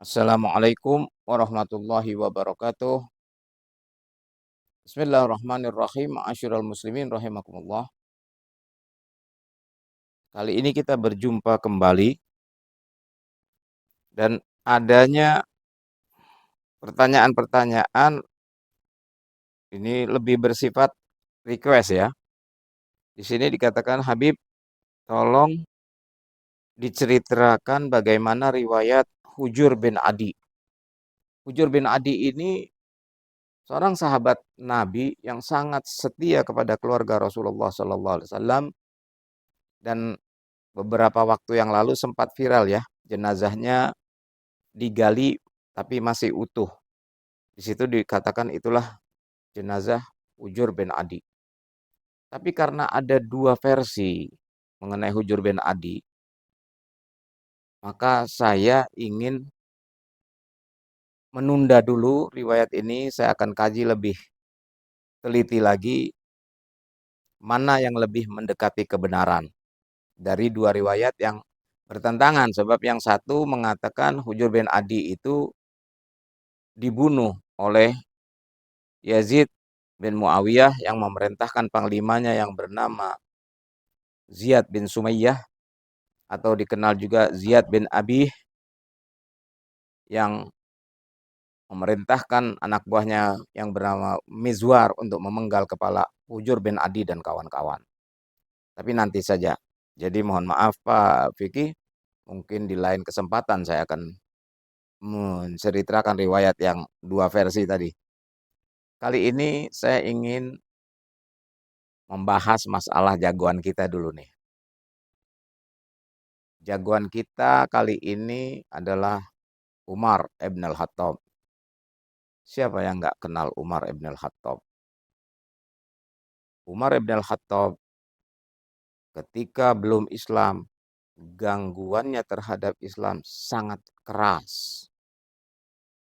Assalamualaikum warahmatullahi wabarakatuh. Bismillahirrahmanirrahim. Ma'asyiral muslimin rahimakumullah. Kali ini kita berjumpa kembali dan adanya pertanyaan-pertanyaan ini lebih bersifat request ya. Di sini dikatakan Habib, tolong diceritakan bagaimana riwayat Hujur bin Adi. Hujur bin Adi ini seorang sahabat Nabi yang sangat setia kepada keluarga Rasulullah SAW dan beberapa waktu yang lalu sempat viral ya, jenazahnya digali tapi masih utuh. Di situ dikatakan itulah jenazah Hujur bin Adi. Tapi karena ada dua versi mengenai Hujur bin Adi, maka saya ingin menunda dulu riwayat ini. Saya akan kaji lebih teliti lagi mana yang lebih mendekati kebenaran dari dua riwayat yang bertentangan. Sebab yang satu mengatakan Hujur bin Adi itu dibunuh oleh Yazid bin Muawiyah yang memerintahkan panglimanya yang bernama Ziyad bin Sumayyah atau dikenal juga Ziyad bin Abi yang memerintahkan anak buahnya yang bernama Mizwar untuk memenggal kepala Hujur bin Adi dan kawan-kawan. Tapi nanti saja. Jadi mohon maaf Pak Fikih, mungkin di lain kesempatan saya akan menceritakan riwayat yang dua versi tadi. Kali ini saya ingin membahas masalah jagoan kita dulu nih. Jagoan kita kali ini adalah Umar ibn al-Khattab. Siapa yang nggak kenal Umar ibn al-Khattab? Umar ibn al-Khattab ketika belum Islam, gangguannya terhadap Islam sangat keras.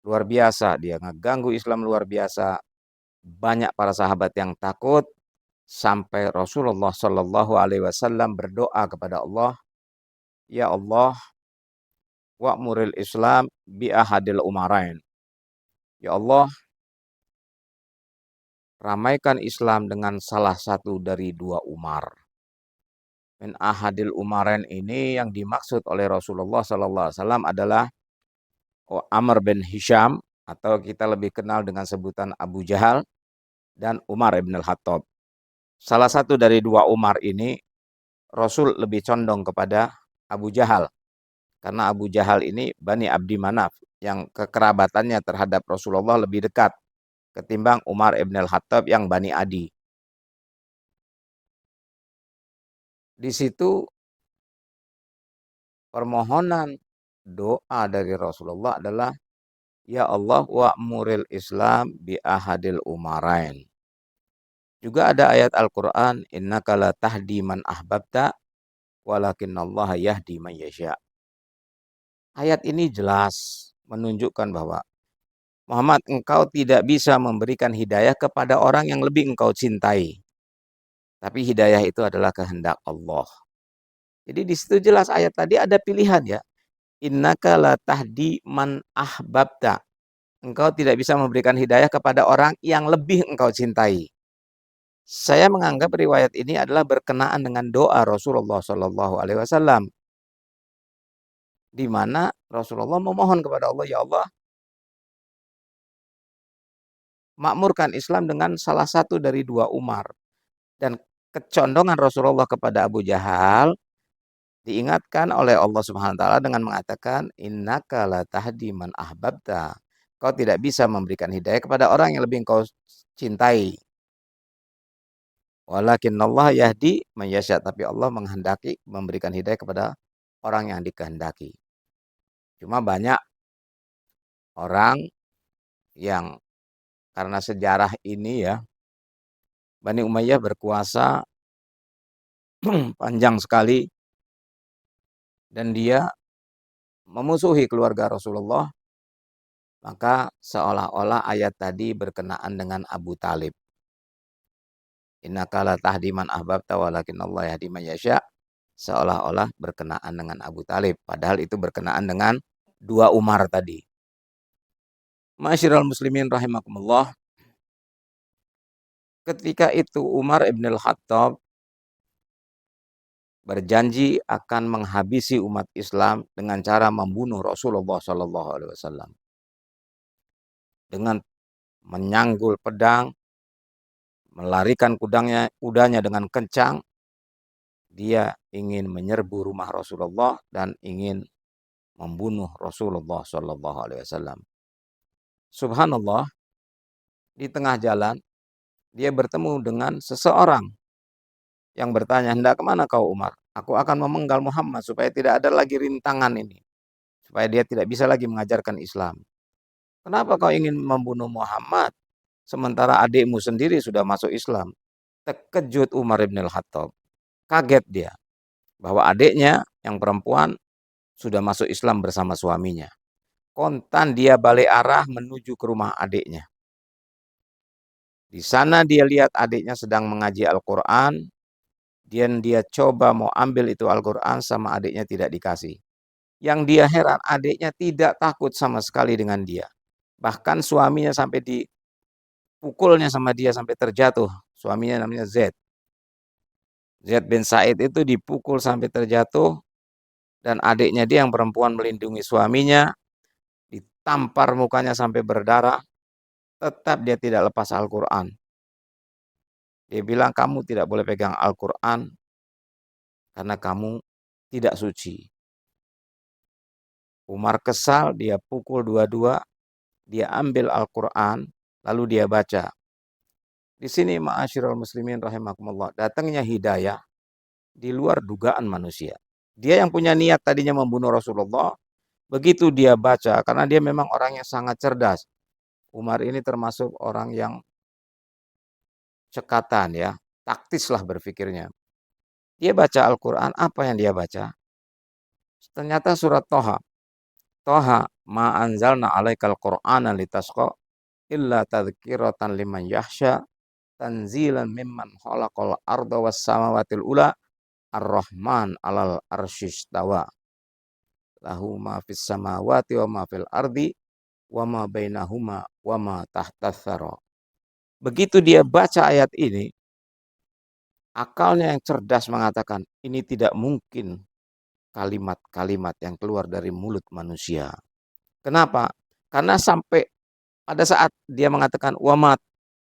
Luar biasa, dia ngeganggu Islam luar biasa. Banyak para sahabat yang takut sampai Rasulullah Shallallahu Alaihi Wasallam berdoa kepada Allah, ya Allah, wa'muril Islam bi ahadil umarain. Ya Allah, ramaikan Islam dengan salah satu dari dua Umar. Min ahadil umarain ini yang dimaksud oleh Rasulullah SAW adalah Amr bin Hisham atau kita lebih kenal dengan sebutan Abu Jahal dan Umar ibn al-Khattab. Salah satu dari dua Umar ini Rasul lebih condong kepada Abu Jahal. Karena Abu Jahal ini Bani Abdi Manaf yang kekerabatannya terhadap Rasulullah lebih dekat ketimbang Umar ibn al-Khattab yang Bani Adi. Di situ permohonan doa dari Rasulullah adalah ya Allah wa'muril Islam bi ahadil umarain. Juga ada ayat Al-Qur'an innaka la tahdi man ahbabta walakinallaha yahdi man yasha. Ayat ini jelas menunjukkan bahwa Muhammad, engkau tidak bisa memberikan hidayah kepada orang yang lebih engkau cintai. Tapi hidayah itu adalah kehendak Allah. Jadi di situ jelas ayat tadi ada pilihan ya. Innaka la tahdi man ahbabta. Engkau tidak bisa memberikan hidayah kepada orang yang lebih engkau cintai. Saya menganggap riwayat ini adalah berkenaan dengan doa Rasulullah Shallallahu Alaihi Wasallam, di mana Rasulullah memohon kepada Allah, ya Allah, makmurkan Islam dengan salah satu dari dua Umar. Dan kecondongan Rasulullah kepada Abu Jahal diingatkan oleh Allah Subhanahu wa taala dengan mengatakan innaka la tahdi man ahbabta. Kau tidak bisa memberikan hidayah kepada orang yang lebih engkau cintai. Walakinallah yahdi man yasha, tapi Allah menghendaki memberikan hidayah kepada orang yang dikehendaki. Cuma banyak orang yang karena sejarah ini ya, Bani Umayyah berkuasa panjang sekali dan dia memusuhi keluarga Rasulullah, maka seolah-olah ayat tadi berkenaan dengan Abu Talib. Innaka la tahdi man ahbabta walakinallahu yahdi man yasha, seolah-olah berkenaan dengan Abu Talib, padahal itu berkenaan dengan dua Umar tadi. Ma'asyiral muslimin rahimakumullah. Ketika itu Umar ibn al-Khattab berjanji akan menghabisi umat Islam dengan cara membunuh Rasulullah Shallallahu Alaihi Wasallam dengan menyanggul pedang, melarikan kudanya dengan kencang. Dia ingin menyerbu rumah Rasulullah dan ingin membunuh Rasulullah Shallallahu Alaihi Wasallam. Subhanallah, di tengah jalan dia bertemu dengan seseorang yang bertanya, hendak kemana kau Umar? Aku akan memenggal Muhammad supaya tidak ada lagi rintangan ini, supaya dia tidak bisa lagi mengajarkan Islam. Kenapa kau ingin membunuh Muhammad sementara adikmu sendiri sudah masuk Islam? Terkejut Umar bin Al-Khattab. Kaget dia bahwa adiknya yang perempuan sudah masuk Islam bersama suaminya. Kontan dia balik arah menuju ke rumah adiknya. Di sana dia lihat adiknya sedang mengaji Al-Quran. Dan dia coba mau ambil itu Al-Quran sama adiknya tidak dikasih. Yang dia heran, adiknya tidak takut sama sekali dengan dia. Bahkan suaminya sampai dipukulnya sama dia sampai terjatuh. Suaminya namanya Zaid. Zaid bin Sa'id itu dipukul sampai terjatuh. Dan adiknya dia yang perempuan melindungi suaminya. Ditampar mukanya sampai berdarah. Tetap dia tidak lepas Al-Quran. Dia bilang kamu tidak boleh pegang Al-Quran karena kamu tidak suci. Umar kesal, dia pukul dua-dua, dia ambil Al-Quran, lalu dia baca. Di sini ma'asyiral muslimin rahimakumullah, datangnya hidayah di luar dugaan manusia. Dia yang punya niat tadinya membunuh Rasulullah, begitu dia baca, karena dia memang orang yang sangat cerdas. Umar ini termasuk orang yang cekatan ya, taktislah berpikirnya. Dia baca Al-Quran, apa yang dia baca? Ternyata surat Toha. Toha ma anzalna alaikal qur'ana litasqa illa tadhkiratan liman yahsya tanzilan mimman khalaqal arda was samawatil ula ar-rahman alal arsyistawa lahu ma fis samawati wa ma fil ardi wa ma bainahuma wa ma tahtas tsara. Begitu dia baca ayat ini, akalnya yang cerdas mengatakan ini tidak mungkin kalimat-kalimat yang keluar dari mulut manusia. Kenapa? Karena sampai pada saat dia mengatakan wama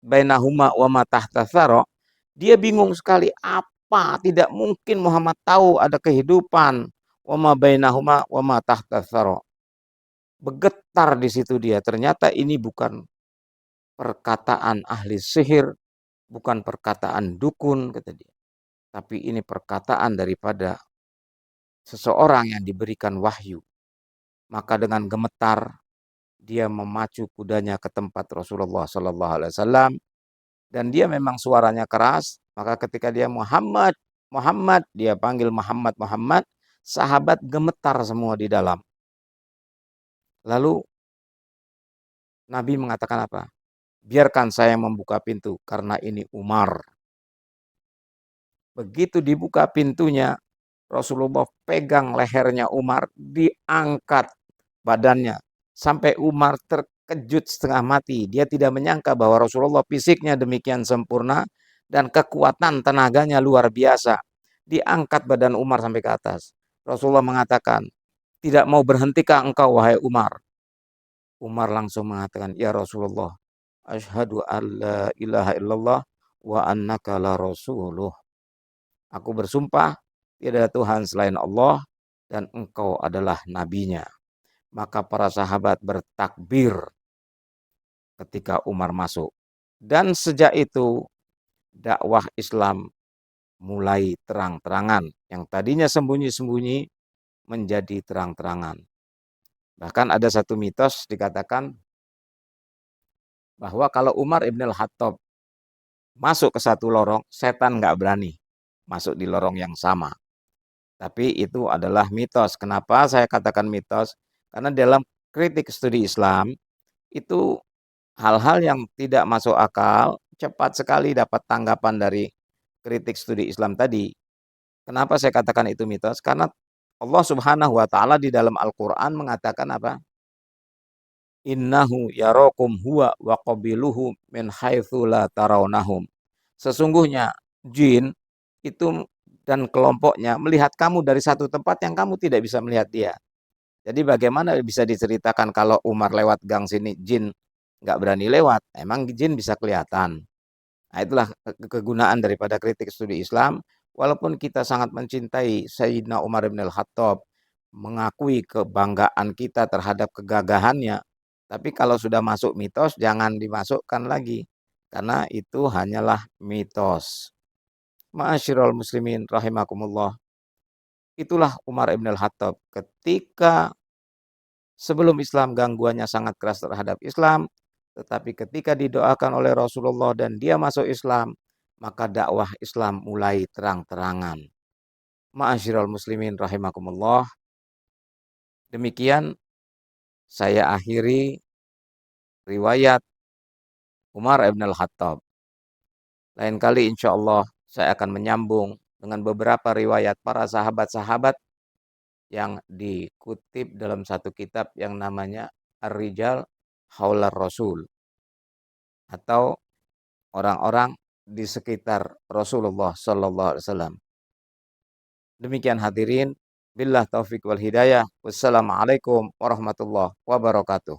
bainahuma wama tahta tsara, dia bingung sekali apa tidak mungkin Muhammad tahu ada kehidupan wama bainahuma wama tahta tsara. Bergetar di situ dia. Ternyata ini bukan perkataan ahli sihir, bukan perkataan dukun kata dia. Tapi ini perkataan daripada seseorang yang diberikan wahyu. Maka dengan gemetar dia memacu kudanya ke tempat Rasulullah Sallallahu Alaihi Wasallam dan dia memang suaranya keras. Maka ketika dia Muhammad, Muhammad, dia panggil Muhammad, Muhammad, sahabat gemetar semua di dalam. Lalu Nabi mengatakan apa? Biarkan saya membuka pintu karena ini Umar. Begitu dibuka pintunya, Rasulullah pegang lehernya Umar, diangkat badannya. Sampai Umar terkejut setengah mati. Dia tidak menyangka bahwa Rasulullah fisiknya demikian sempurna dan kekuatan tenaganya luar biasa. Diangkat badan Umar sampai ke atas. Rasulullah mengatakan, tidak mau berhentikah engkau wahai Umar? Umar langsung mengatakan, ya Rasulullah, asyhadu an la ilaha illallah wa annaka la rasuluh. Aku bersumpah, tidak ada Tuhan selain Allah dan engkau adalah nabinya. Maka para sahabat bertakbir ketika Umar masuk. Dan sejak itu dakwah Islam mulai terang-terangan. Yang tadinya sembunyi-sembunyi menjadi terang-terangan. Bahkan ada satu mitos dikatakan bahwa kalau Umar ibn al-Khattab masuk ke satu lorong, setan nggak berani masuk di lorong yang sama. Tapi itu adalah mitos. Kenapa saya katakan mitos? Karena dalam kritik studi Islam, itu hal-hal yang tidak masuk akal, cepat sekali dapat tanggapan dari kritik studi Islam tadi. Kenapa saya katakan itu mitos? Karena Allah Subhanahu wa taala di dalam Al-Qur'an mengatakan apa? Innahu yarakum huwa wa qabiluhu min haitsu la tarawnahum. Sesungguhnya jin itu dan kelompoknya melihat kamu dari satu tempat yang kamu tidak bisa melihat dia. Jadi bagaimana bisa diceritakan kalau Umar lewat gang sini jin nggak berani lewat? Emang jin bisa kelihatan. Nah, itulah kegunaan daripada kritik studi Islam. Walaupun kita sangat mencintai Sayyidina Umar bin Al-Khattab, mengakui kebanggaan kita terhadap kegagahannya, tapi kalau sudah masuk mitos jangan dimasukkan lagi, karena itu hanyalah mitos. Ma'asyiral muslimin rahimakumullah. Itulah Umar bin Al-Khattab ketika sebelum Islam gangguannya sangat keras terhadap Islam, tetapi ketika didoakan oleh Rasulullah dan dia masuk Islam, maka dakwah Islam mulai terang-terangan. Ma'asyiral muslimin rahimakumullah. Demikian saya akhiri riwayat Umar bin Al-Khattab. Lain kali insya Allah saya akan menyambung dengan beberapa riwayat para sahabat-sahabat yang dikutip dalam satu kitab yang namanya Ar-Rijal Haular Rasul, atau orang-orang di sekitar Rasulullah Sallallahu Alaihi Wasallam. Demikian hadirin, billah taufik wal hidayah. Wassalamualaikum warahmatullahi wabarakatuh.